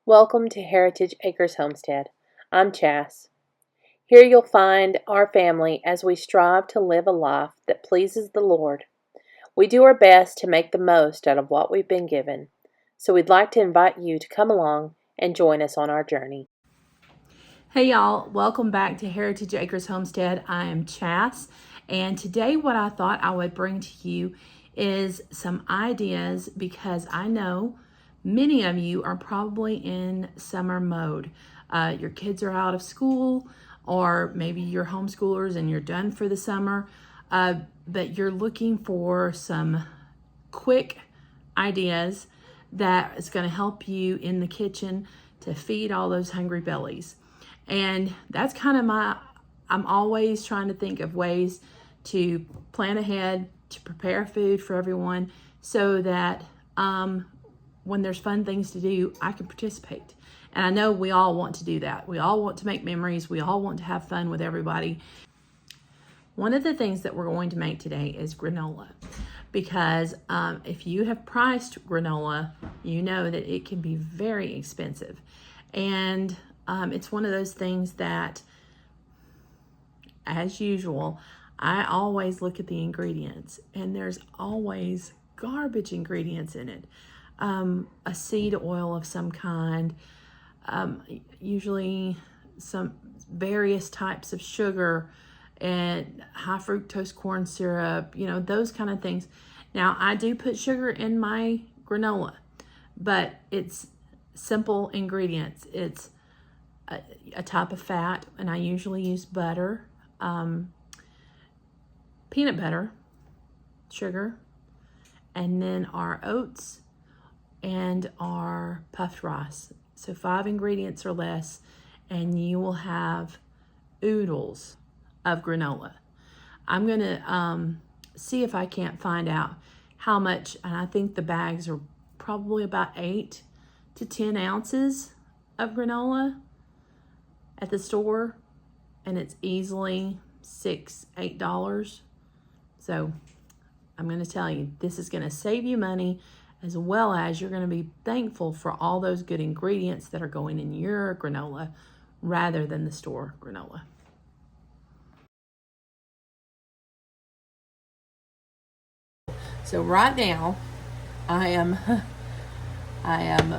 Welcome to Heritage Acres Homestead. I'm Chass. Here you'll find our family as we strive to live a life that pleases the Lord. We do our best to make the most out of what we've been given, so we'd like to invite you to come along and join us on our journey. Hey y'all, welcome back to Heritage Acres Homestead. I am Chass, and today what I thought I would bring to you is some ideas because I know many of you are probably in summer mode. Your kids are out of school, or maybe you're homeschoolers and you're done for the summer, but you're looking for some quick ideas that is going to help you in the kitchen to feed all those hungry bellies. And that's kind of I'm always trying to think of ways to plan ahead, to prepare food for everyone so that when there's fun things to do, I can participate. And I know we all want to do that. We all want to make memories. We all want to have fun with everybody. One of the things that we're going to make today is granola, because if you have priced granola, you know that it can be very expensive. And it's one of those things that, as usual, I always look at the ingredients, and there's always garbage ingredients in it. A seed oil of some kind, usually some various types of sugar and high fructose corn syrup, those kind of things. Now, I do put sugar in my granola, but it's simple ingredients. It's a type of fat, and I usually use butter, peanut butter, sugar, and then our oats and our puffed rice. So 5 ingredients or less, and you will have oodles of granola. I'm gonna see if I can't find out how much, and I think the bags are probably about 8 to 10 ounces of granola at the store, and it's easily $6-8. So I'm going to tell you, this is going to save you money, as well as you're going to be thankful for all those good ingredients that are going in your granola rather than the store granola. So right now I am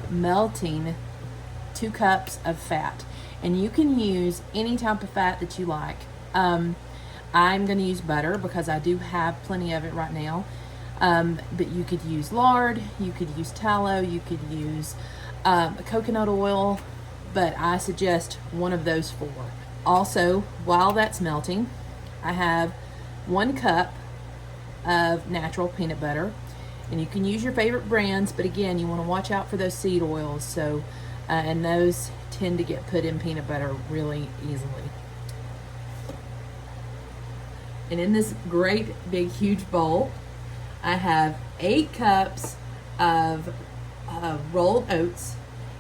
melting 2 cups of fat. And you can use any type of fat that you like. I'm going to use butter because I do have plenty of it right now. But you could use lard, you could use tallow, you could use coconut oil, but I suggest one of those 4. Also, while that's melting, I have 1 cup of natural peanut butter. And you can use your favorite brands, but again, you want to watch out for those seed oils. So, and those tend to get put in peanut butter really easily. And in this great big huge bowl, I have 8 cups of rolled oats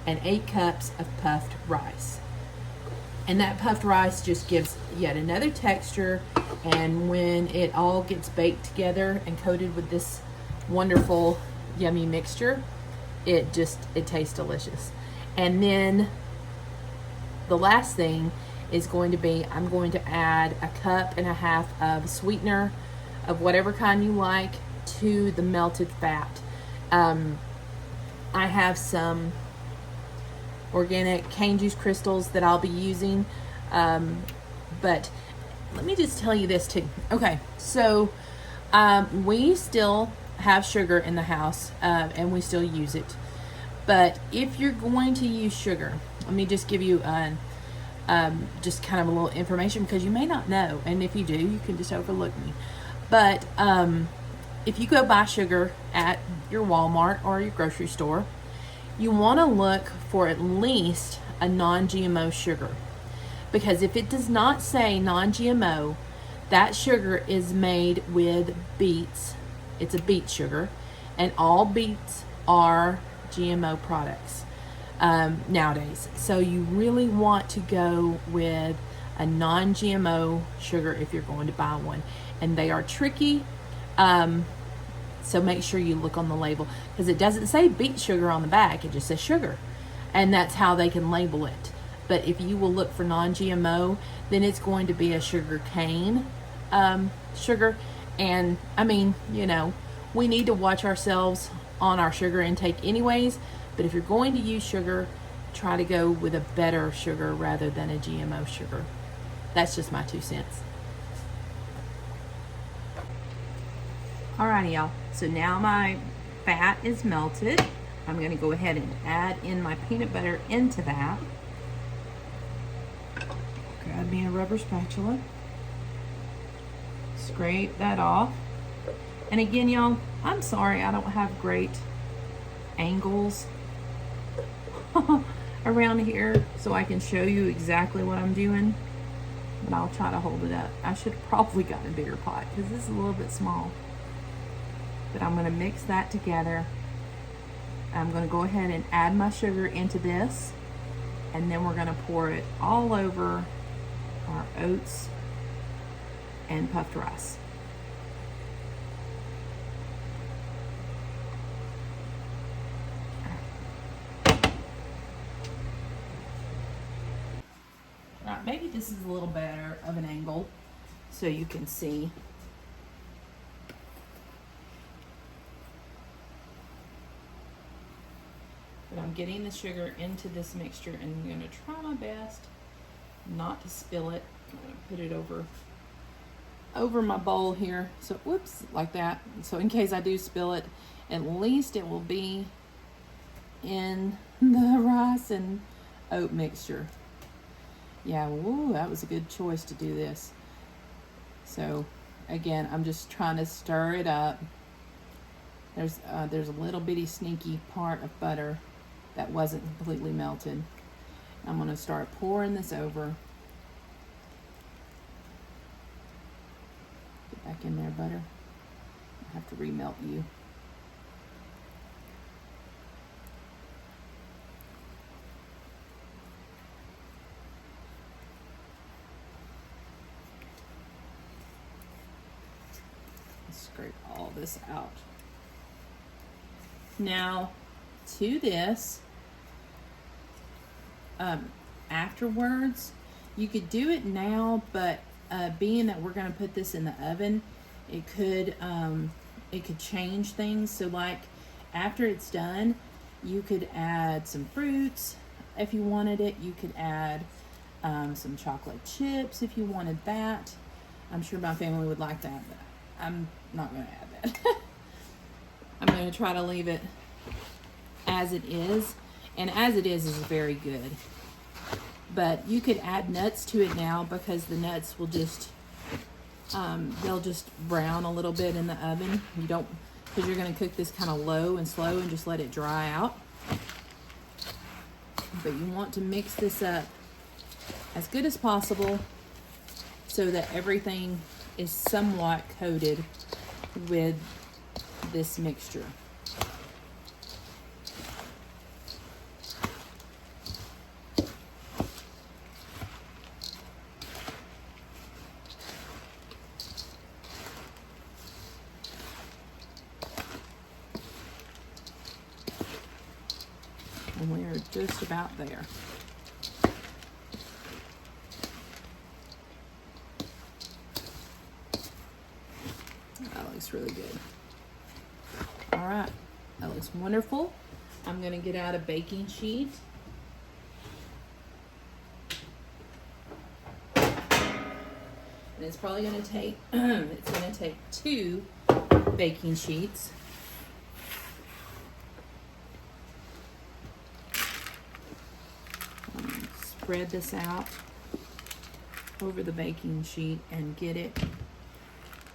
and 8 cups of puffed rice. And that puffed rice just gives yet another texture, and when it all gets baked together and coated with this wonderful yummy mixture, it tastes delicious. And then the last thing is going to be, I'm going to add 1.5 cups of sweetener of whatever kind you like to the melted fat. I have some organic cane juice crystals that I'll be using, but let me just tell you this too. Okay, so we still have sugar in the house, and we still use it. But if you're going to use sugar, let me just give you just kind of a little information, because you may not know, and if you do, you can just overlook me. But if you go buy sugar at your Walmart or your grocery store, you want to look for at least a non-GMO sugar, because if it does not say non-GMO, that sugar is made with beets. It's a beet sugar, and all beets are GMO products nowadays. So you really want to go with a non-GMO sugar if you're going to buy one, and they are tricky. So make sure you look on the label, because it doesn't say beet sugar on the back, it just says sugar. and that's how they can label it. But if you will look for non-GMO, then it's going to be a sugar cane sugar. And I mean, you know, we need to watch ourselves on our sugar intake anyways, but if you're going to use sugar, try to go with a better sugar rather than a GMO sugar. That's just my 2 cents. Alrighty, y'all. So now my fat is melted. I'm going to go ahead and add in my peanut butter into that. Grab me a rubber spatula. Scrape that off. And again, y'all, I'm sorry I don't have great angles around here so I can show you exactly what I'm doing. But I'll try to hold it up. I should have probably gotten a bigger pot because this is a little bit small. But I'm going to mix that together. I'm going to go ahead and add my sugar into this, and then we're going to pour it all over our oats and puffed rice. All right, maybe this is a little better of an angle so you can see. But I'm getting the sugar into this mixture, and I'm going to try my best not to spill it. I'm going to put it over my bowl here. So, whoops, like that. So in case I do spill it, at least it will be in the rice and oat mixture. Yeah, woo, that was a good choice to do this. So again, I'm just trying to stir it up. There's a little bitty sneaky part of butter that wasn't completely melted. I'm going to start pouring this over. Get back in there, butter. I have to remelt you. Scrape all this out. Now, to this, afterwards, you could do it now, but being that we're going to put this in the oven, it could change things. So like after it's done, you could add some fruits if you wanted it. You could add some chocolate chips if you wanted that. I'm sure my family would like that, but I'm not going to add that. I'm going to try to leave it as it is, and as it is very good. But you could add nuts to it now, because the nuts will just they'll just brown a little bit in the oven. You don't, because you're going to cook this kind of low and slow and just let it dry out. But you want to mix this up as good as possible so that everything is somewhat coated with this mixture. And we are just about there. That looks really good. All right, that looks wonderful. I'm gonna get out a baking sheet. And it's probably gonna take, it's gonna take 2 baking sheets. Spread this out over the baking sheet and get it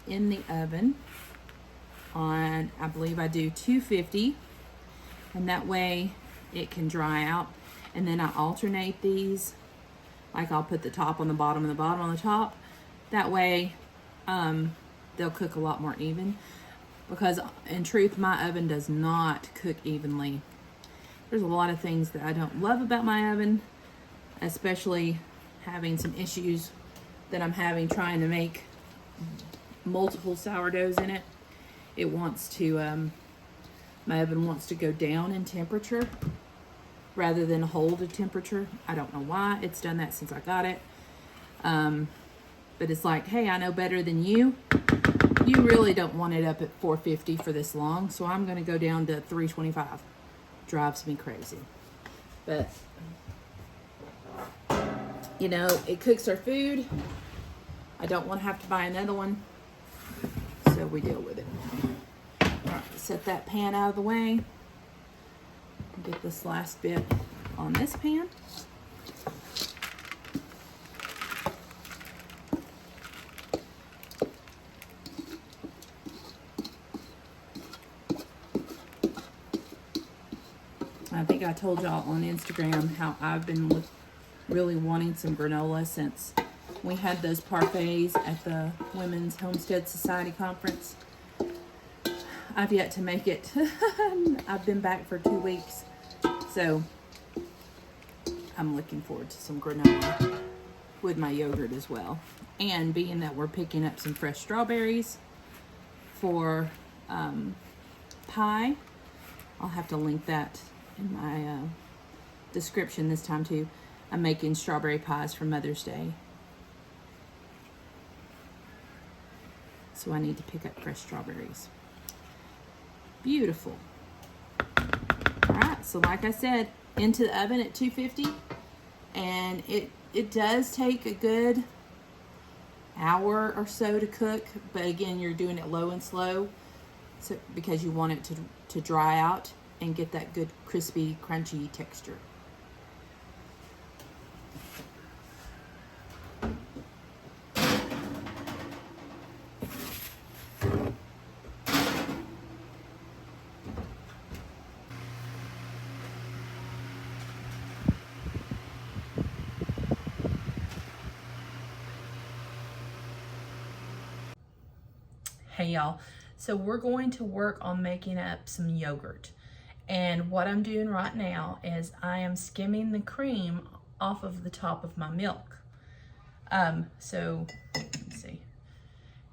in the oven on, I believe I do 250, and that way it can dry out. And then I alternate these, like I'll put the top on the bottom and the bottom on the top. That way they'll cook a lot more even, because in truth my oven does not cook evenly. There's a lot of things that I don't love about my oven, especially having some issues that I'm having trying to make multiple sourdoughs in it. It wants to, my oven wants to go down in temperature. rather than hold a temperature. I don't know why. It's done that since I got it. But it's like, hey, I know better than you. You really don't want it up at 450 for this long, so I'm going to go down to 325. Drives me crazy. But, you know, it cooks our food. I don't want to have to buy another one, so we deal with it. All right, set that pan out of the way. Get this last bit on this pan. I think I told y'all on Instagram how I've been really wanting some granola since we had those parfaits at the Women's Homestead Society conference. I've yet to make it. I've been back for 2 weeks. So I'm looking forward to some granola with my yogurt as well. And being that we're picking up some fresh strawberries for pie, I'll have to link that in my description this time too. I'm making strawberry pies for Mother's Day. So I need to pick up fresh strawberries. Beautiful. All right, so like I said, into the oven at 250, and it does take a good hour or so to cook, but again, you're doing it low and slow, so because you want it to dry out and get that good crispy, crunchy texture. Hey y'all, so we're going to work on making up some yogurt. And what I'm doing right now is I am skimming the cream off of the top of my milk. So let's see.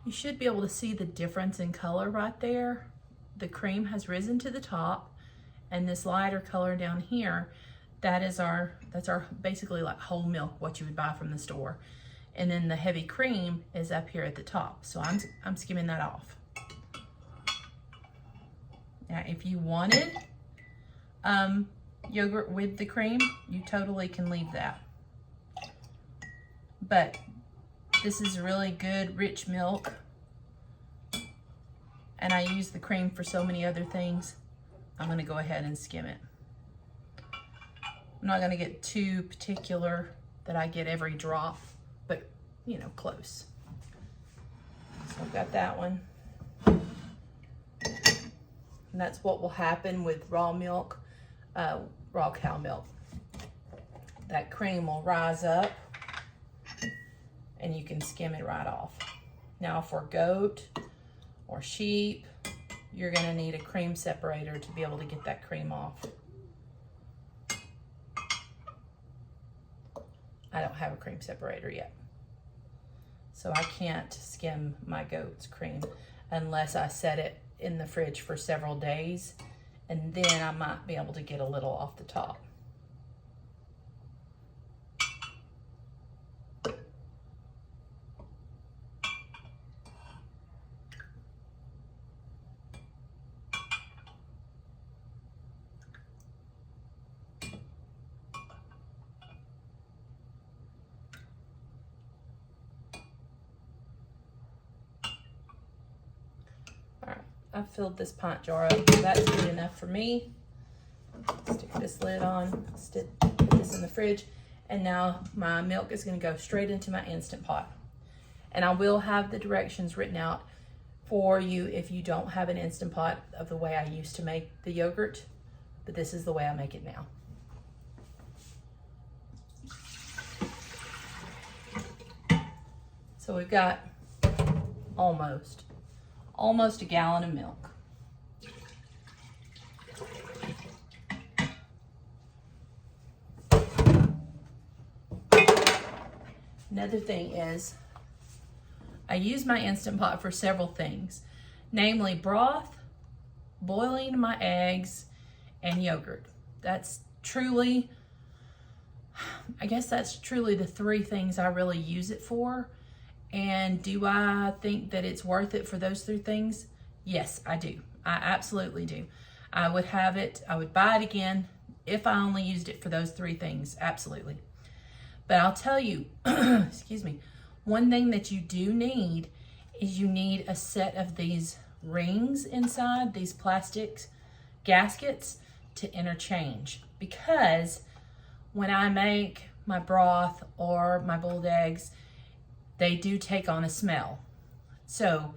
You should be able to see the difference in color right there. The cream has risen to the top, and this lighter color down here, that's our basically like whole milk, what you would buy from the store. And then the heavy cream is up here at the top. So I'm skimming that off. Now, if you wanted yogurt with the cream, you totally can leave that. But this is really good, rich milk. And I use the cream for so many other things. I'm gonna go ahead and skim it. I'm not gonna get too particular that I get every drop, but you know, close. So I've got that one. And that's what will happen with raw milk, raw cow milk. That cream will rise up and you can skim it right off. Now for goat or sheep, you're gonna need a cream separator to be able to get that cream off. I don't have a cream separator yet. So I can't skim my goat's cream unless I set it in the fridge for several days, and then I might be able to get a little off the top. I've filled this pint jar up. That's good enough for me. Stick this lid on, put this in the fridge, and now my milk is going to go straight into my Instant Pot. And I will have the directions written out for you if you don't have an Instant Pot of the way I used to make the yogurt, but this is the way I make it now. So we've got almost a gallon of milk. Another thing is, I use my Instant Pot for several things, namely broth, boiling my eggs, and yogurt. That's truly, I guess that's truly the three things I really use it for. And do I think that it's worth it for those three things? Yes, I do. I absolutely do. I would have it, I would buy it again if I only used it for those three things. Absolutely. But I'll tell you, excuse me, one thing that you do need is you need a set of these rings inside, these plastic gaskets, to interchange. Because when I make my broth or my boiled eggs, they do take on a smell. So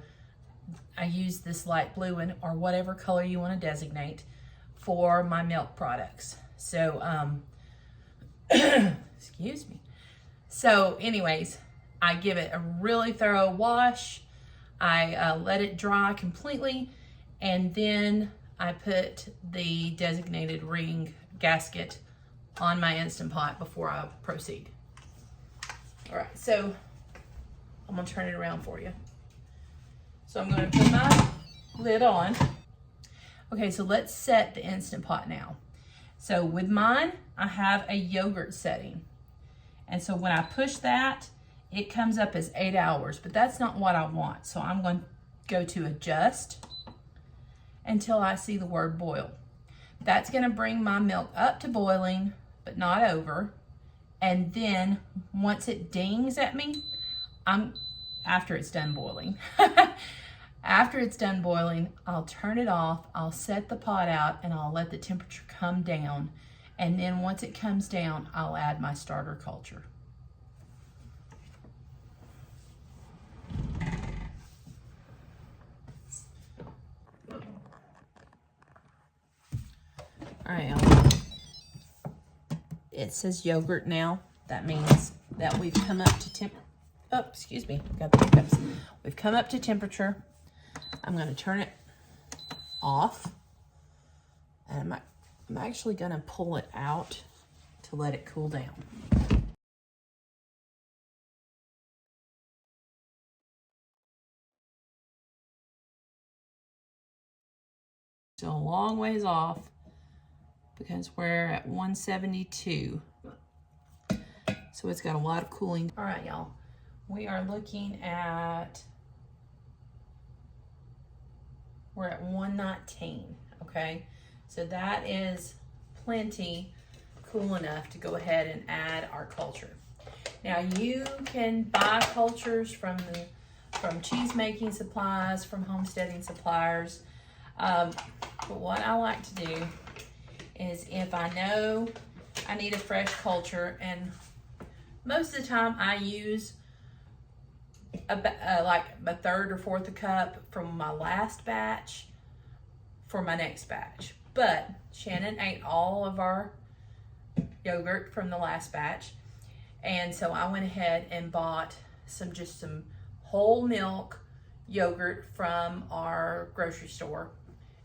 I use this light blue one, or whatever color you want to designate, for my milk products. So, excuse me. So anyways, I give it a really thorough wash. I let it dry completely, and then I put the designated ring gasket on my Instant Pot before I proceed. All right, so I'm gonna turn it around for you. So I'm gonna put my lid on. Okay, so let's set the Instant Pot now. So with mine, I have a yogurt setting. And so when I push that, it comes up as 8 hours, but that's not what I want. So I'm going to go to adjust until I see the word boil. That's going to bring my milk up to boiling, but not over. And then once it dings at me, after it's done boiling, after it's done boiling, I'll turn it off, I'll set the pot out, and I'll let the temperature come down. And then once it comes down, I'll add my starter culture. All right, y'all. It says yogurt now. That means that we've come up to excuse me, got the hiccups. We've come up to temperature. I'm going to turn it off, and I'm actually going to pull it out to let it cool down. Still a long ways off because we're at 172. So it's got a lot of cooling. All right, y'all. We are looking at, we're at 119, okay? So that is plenty cool enough to go ahead and add our culture. Now you can buy cultures from cheese making supplies, from homesteading suppliers. But what I like to do is, if I know I need a fresh culture, and most of the time I use like a third or fourth a cup from my last batch for my next batch. But Shannon ate all of our yogurt from the last batch, and so I went ahead and bought some whole milk yogurt from our grocery store,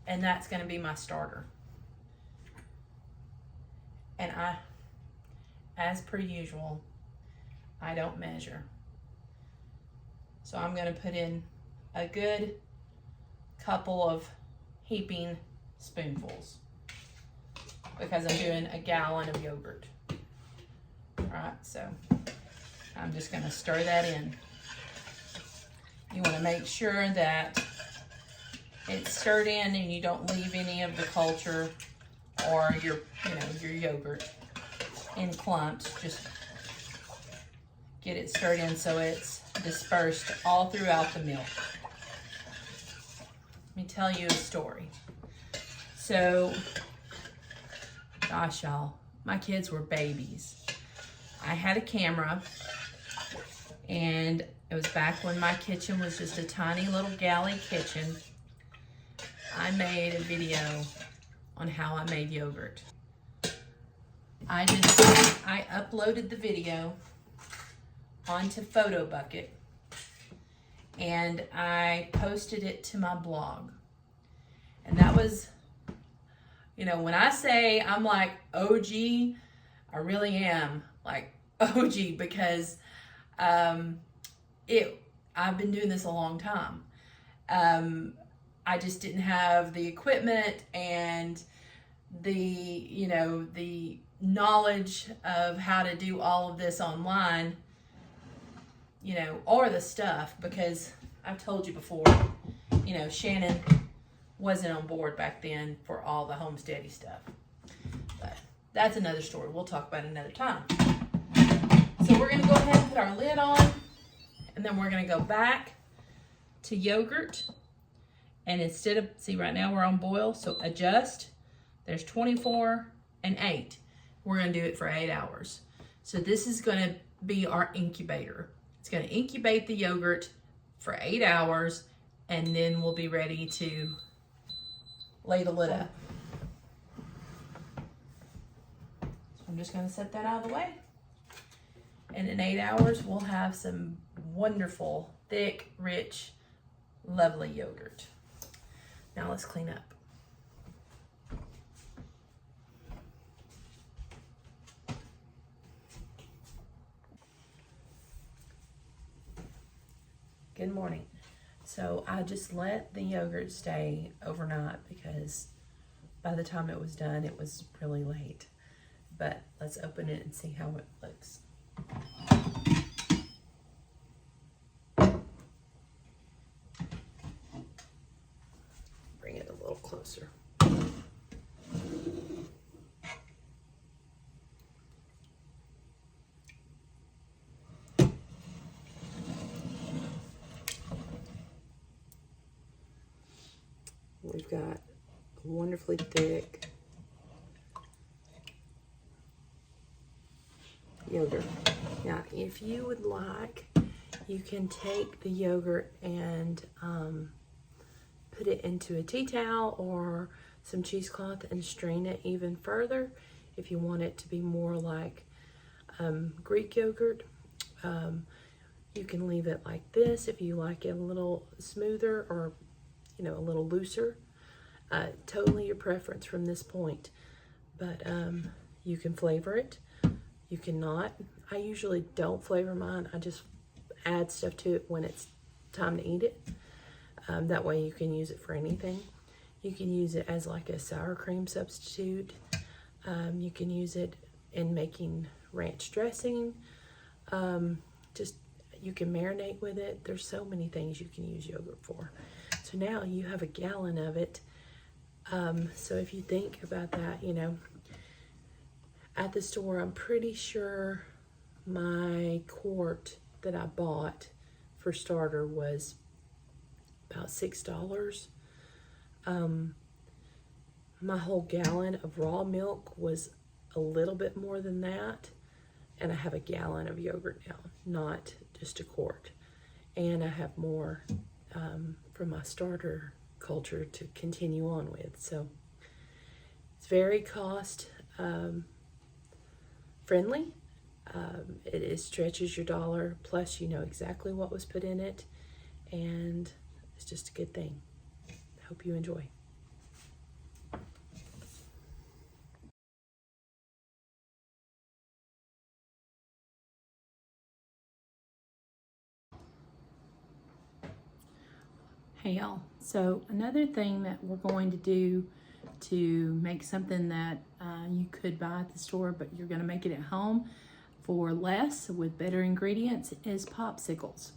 and that's going to be my starter. And as per usual, I don't measure. So I'm going to put in a good couple of heaping spoonfuls because I'm doing a gallon of yogurt. All right, so I'm just going to stir that in. You want to make sure that it's stirred in and you don't leave any of the culture or your yogurt in clumps. Just get it stirred in so it's dispersed all throughout the milk. Let me tell you a story. So, gosh, y'all, my kids were babies. I had a camera, and it was back when my kitchen was just a tiny little galley kitchen. I made a video on how I made yogurt. I uploaded the video onto Photo Bucket, and I posted it to my blog. And that was, when I say I'm like OG, I really am like OG, because I've been doing this a long time. I just didn't have the equipment, and the knowledge of how to do all of this online, or the stuff, because I've told you before, Shannon wasn't on board back then for all the homesteady stuff. But that's another story. We'll talk about it another time. So we're going to go ahead and put our lid on, and then we're going to go back to yogurt. And instead of, see, right now we're on boil, so adjust. There's 24 and 8. We're going to do it for 8 hours. So this is going to be our incubator. It's going to incubate the yogurt for 8 hours, and then we'll be ready to lay the lid up. So I'm just going to set that out of the way. And in 8 hours, we'll have some wonderful, thick, rich, lovely yogurt. Now let's clean up. Good morning. So I just let the yogurt stay overnight because by the time it was done, it was really late. But let's open it and see how it looks. Bring it a little closer. We've got wonderfully thick yogurt. Now, if you would like, you can take the yogurt and put it into a tea towel or some cheesecloth and strain it even further. If you want it to be more like Greek yogurt, you can leave it like this. If you like it a little smoother or a little looser, totally your preference from this point. But you can flavor it. You cannot. I usually don't flavor mine. I just add stuff to it when it's time to eat it. That way you can use it for anything. You can use it as like a sour cream substitute. You can use it in making ranch dressing. You can marinate with it. There's so many things you can use yogurt for. So now you have a gallon of it. So if you think about that, at the store, I'm pretty sure my quart that I bought for starter was about $6. My whole gallon of raw milk was a little bit more than that. And I have a gallon of yogurt now, not just a quart. And I have more from my starter culture to continue on with. So it's very cost friendly. It stretches your dollar, plus you know exactly what was put in it, and it's just a good thing. I hope you enjoy. Hey y'all, so another thing that we're going to do to make something that you could buy at the store, but you're going to make it at home for less with better ingredients, is popsicles.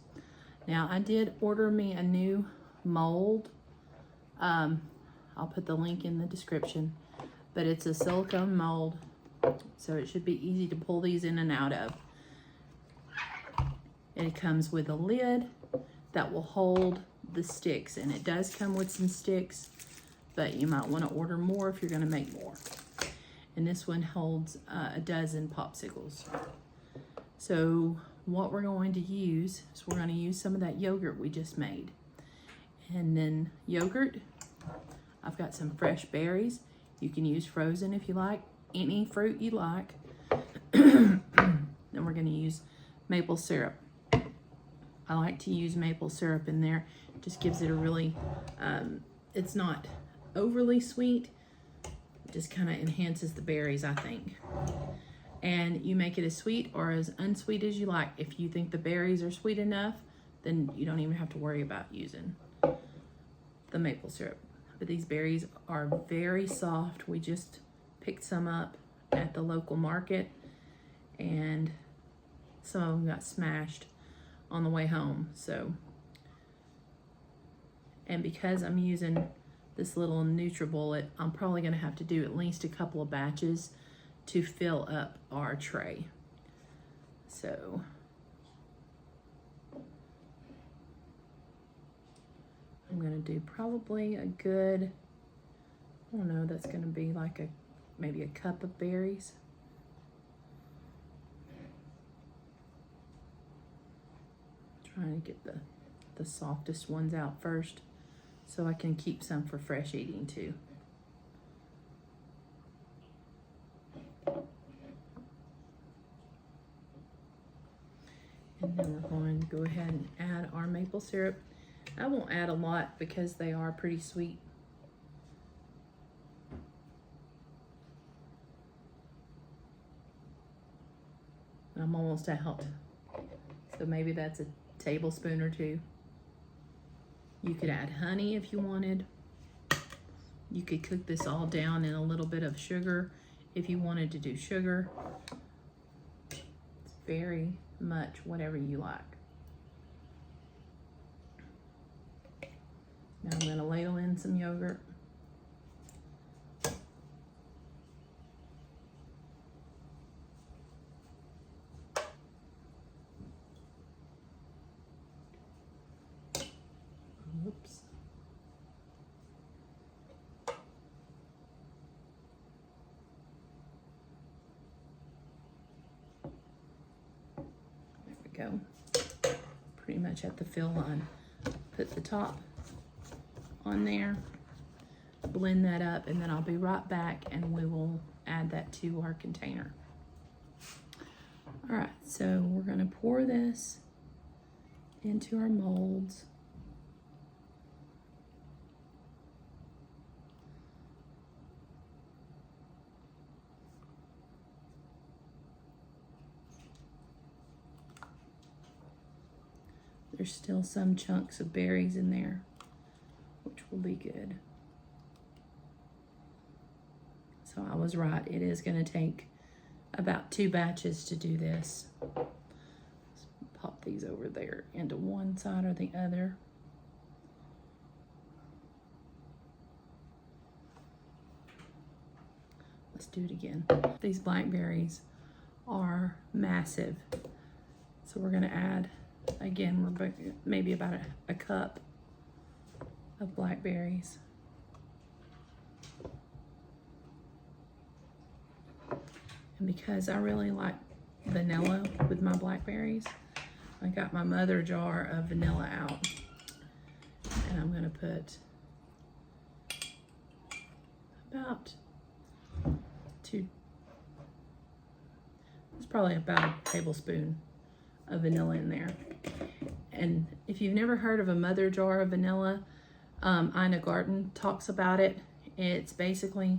Now I did order me a new mold. I'll put the link in the description, but it's a silicone mold, so it should be easy to pull these in and out of. It comes with a lid that will hold the sticks, and it does come with some sticks, but you might want to order more if you're going to make more. And this one holds a dozen popsicles. So what we're going to use is we're going to use some of that yogurt we just made. And then yogurt, I've got some fresh berries. You can use frozen if you like, any fruit you like. Then we're going to use maple syrup. I like to use maple syrup in there. It just gives it a really, it's not overly sweet. It just kind of enhances the berries, I think. And you make it as sweet or as unsweet as you like. If you think the berries are sweet enough, then you don't even have to worry about using the maple syrup. but these berries are very soft. We just picked some up at the local market, and some of them got smashed on the way home. So, and because I'm using this little NutriBullet, I'm probably going to have to do at least a couple of batches to fill up our tray. So I'm going to do probably a good, I don't know, that's going to be like maybe a cup of berries. Trying to get the softest ones out first, so I can keep some for fresh eating too. And then we're going to go ahead and add our maple syrup. I won't add a lot because they are pretty sweet. I'm almost out. So maybe that's a tablespoon or two. You could add honey if you wanted. You could cook this all down in a little bit of sugar if you wanted to do sugar. It's very much whatever you like. Now I'm going to ladle in some yogurt. Oops. There we go. Pretty much at the fill line. Put the top on there, blend that up, and then I'll be right back and we will add that to our container. All right, so we're gonna pour this into our molds. There's still some chunks of berries in there, which will be good. So I was right, it is gonna take about 2 batches to do this. Let's pop these over there into one side or the other. Let's do it again. These blackberries are massive. So we're gonna add, again, we're maybe about a cup of blackberries. And because I really like vanilla with my blackberries, I got my mother jar of vanilla out. And I'm gonna put about it's probably about a tablespoon of vanilla in there. And if you've never heard of a mother jar of vanilla, Ina Garten talks about it. It's basically,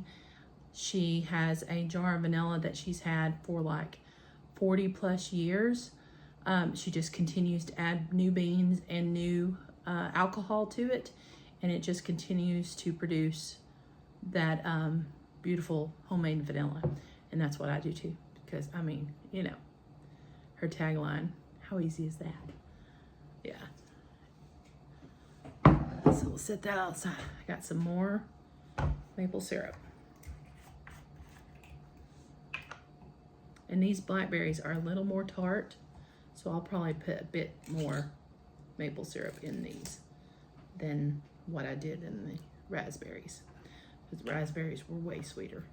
she has a jar of vanilla that she's had for like 40 plus years. She just continues to add new beans and new alcohol to it, and it just continues to produce that beautiful homemade vanilla. And that's what I do too, because I mean, you know, her tagline, how easy is that? Yeah. So we'll set that outside. I got some more maple syrup. And these blackberries are a little more tart, so I'll probably put a bit more maple syrup in these than what I did in the raspberries, because the raspberries were way sweeter.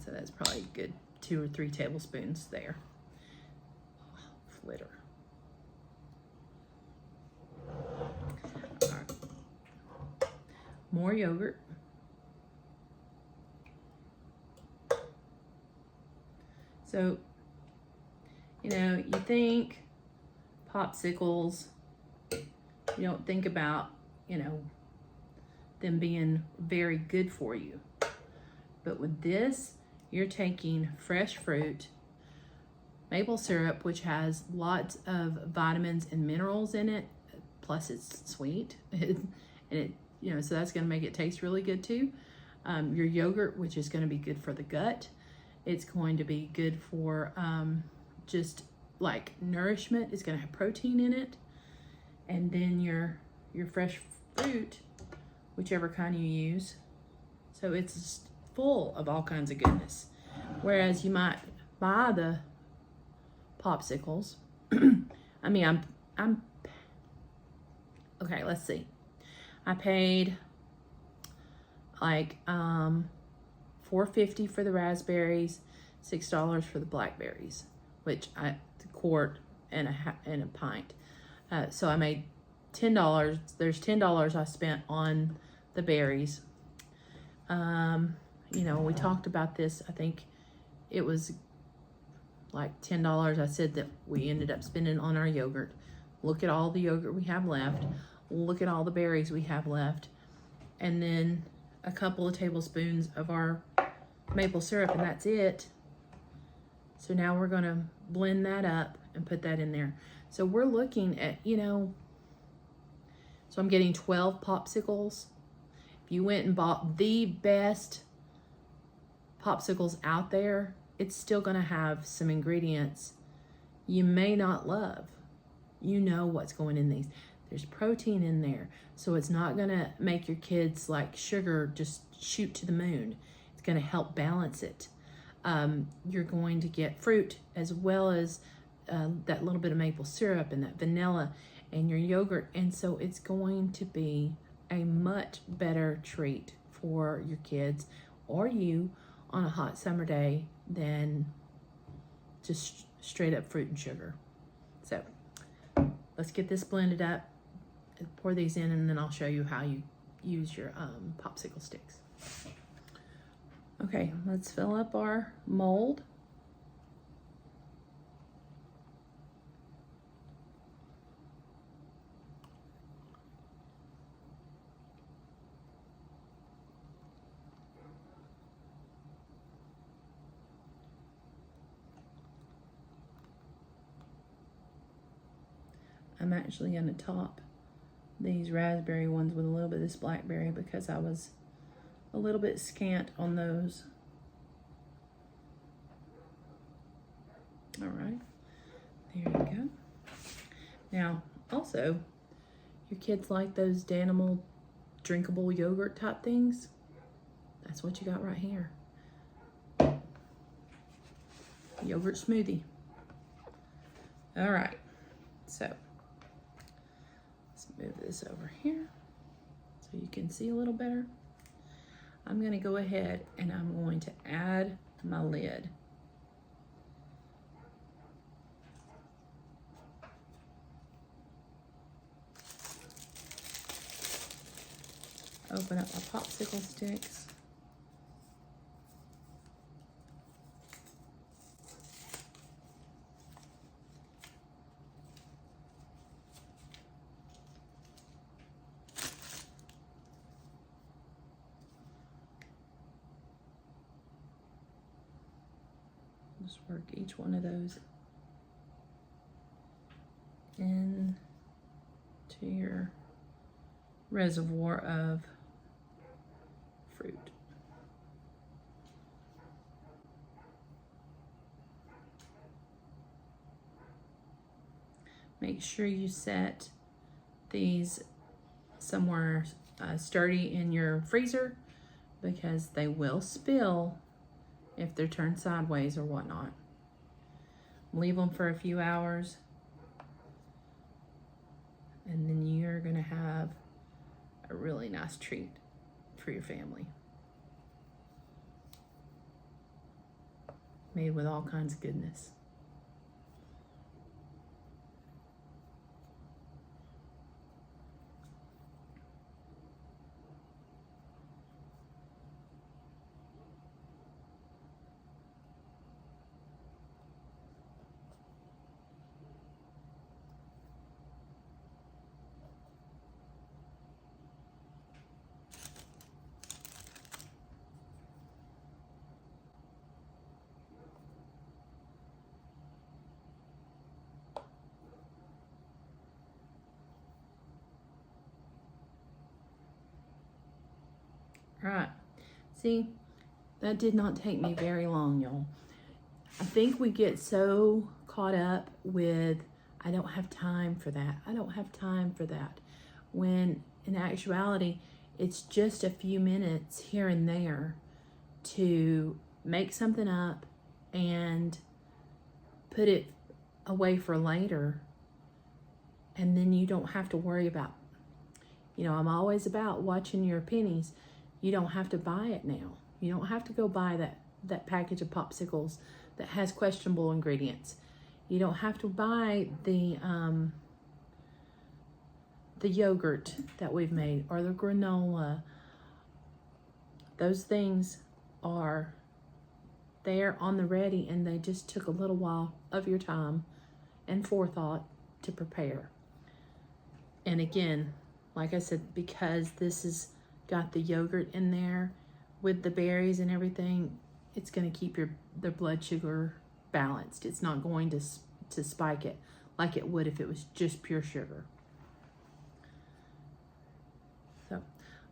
So that's probably a good 2 or 3 tablespoons there. Oh, flitter. All right. More yogurt. So, you know, you think popsicles, you don't think about, you know, them being very good for you. But with this, you're taking fresh fruit, maple syrup, which has lots of vitamins and minerals in it, plus it's sweet, and it, you know, so that's going to make it taste really good too. Your yogurt, which is going to be good for the gut. It's going to be good for just like nourishment. It's going to have protein in it. And then your fresh fruit, whichever kind you use. So it's full of all kinds of goodness. Whereas you might buy the popsicles. I mean, I'm okay, let's see. I paid like $4.50 for the raspberries, $6 for the blackberries, which the quart and a pint. So I made $10. There's $10 I spent on the berries. You know, we talked about this. I think it was like $10 I said that we ended up spending on our yogurt. Look at all the yogurt we have left. Look at all the berries we have left. And then a couple of tablespoons of our maple syrup, and that's it. So now we're gonna blend that up and put that in there. So we're looking at, you know, so I'm getting 12 popsicles. If you went and bought the best popsicles out there, it's still gonna have some ingredients you may not love. You know what's going in these. There's protein in there, so it's not gonna make your kids like sugar just shoot to the moon. It's gonna help balance it. You're going to get fruit as well as that little bit of maple syrup and that vanilla and your yogurt, and so it's going to be a much better treat for your kids or you on a hot summer day than just straight up fruit and sugar. So let's get this blended up, pour these in, and then I'll show you how you use your popsicle sticks. Okay, let's fill up our mold. I'm actually going to top these raspberry ones with a little bit of this blackberry because I was a little bit scant on those. All right, there you go. Now, also, your kids like those Danimal drinkable yogurt type things. That's what you got right here. Yogurt smoothie. All right, so let's move this over here so you can see a little better. I'm going to go ahead and I'm going to add my lid. Open up my popsicle sticks. Just work each one of those into your reservoir of fruit. Make sure you set these somewhere sturdy in your freezer because they will spill if they're turned sideways or whatnot. Leave them for a few hours and then you're gonna have a really nice treat for your family. Made with all kinds of goodness. Right. See, that did not take me very long, y'all. I think we get so caught up with, I don't have time for that. I don't have time for that. When in actuality, it's just a few minutes here and there to make something up and put it away for later. And then you don't have to worry about, I'm always about watching your pennies. You don't have to buy it now. You don't have to go buy that package of popsicles that has questionable ingredients. You don't have to buy the yogurt that we've made or the granola. Those things are there on the ready, and they just took a little while of your time and forethought to prepare. And again, like I said, because this has got the yogurt in there with the berries and everything, it's going to keep the blood sugar balanced. It's not going to spike it like it would if it was just pure sugar. So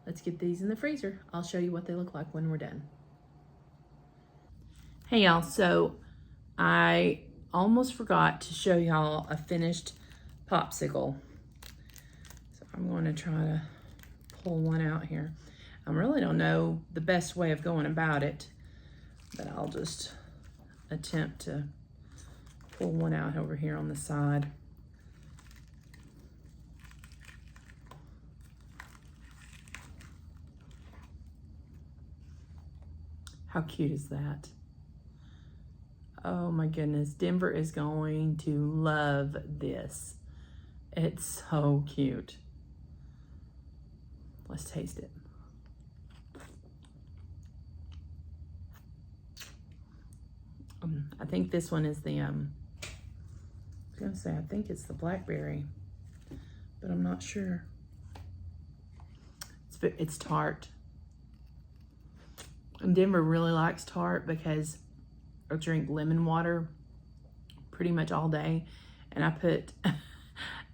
let's get these in the freezer. I'll show you what they look like when we're done. Hey y'all, so I almost forgot to show y'all a finished popsicle. So I'm going to try to pull one out here. I really don't know the best way of going about it, but I'll just attempt to pull one out over here on the side. How cute is that? Oh my goodness, Denver is going to love this. It's so cute. Let's taste it. I think this one is the, I was gonna say, I think it's the blackberry, but I'm not sure. It's tart. And Denver really likes tart because I drink lemon water pretty much all day, and I put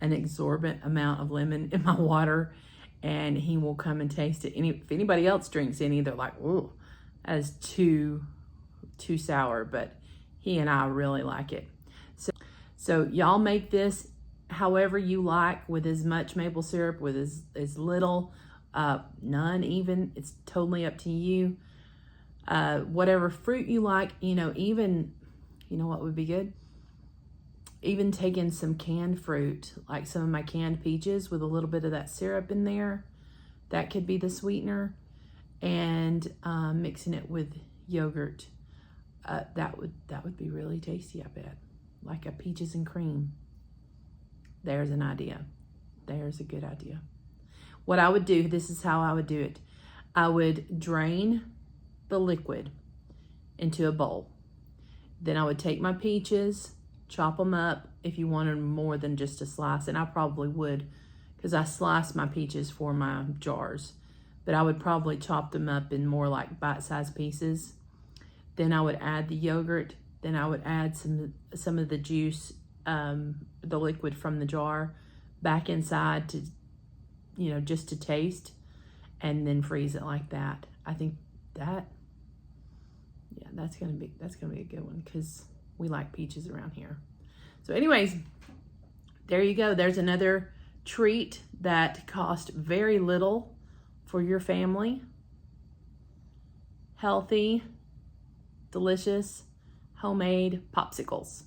an exorbitant amount of lemon in my water, and he will come and taste it. If anybody else drinks any, they're like, "Ooh, that is too sour," but he and I really like it. So y'all make this however you like, with as much maple syrup, with as little, none even. It's totally up to you. Whatever fruit you like, even, what would be good? Even taking some canned fruit, like some of my canned peaches with a little bit of that syrup in there, that could be the sweetener, and mixing it with yogurt. That would be really tasty, I bet. Like a peaches and cream. There's an idea. There's a good idea. What I would do, this is how I would do it. I would drain the liquid into a bowl. Then I would take my peaches, chop them up if you wanted more than just a slice, and I probably would, because I slice my peaches for my jars, but I would probably chop them up in more like bite-sized pieces. Then I would add the yogurt. Then I would add some of the juice, the liquid from the jar, back inside to, just to taste, and then freeze it like that. I think that, yeah, that's gonna be a good one, because we like peaches around here. So anyways, there you go. There's another treat that cost very little for your family. Healthy, delicious, homemade popsicles.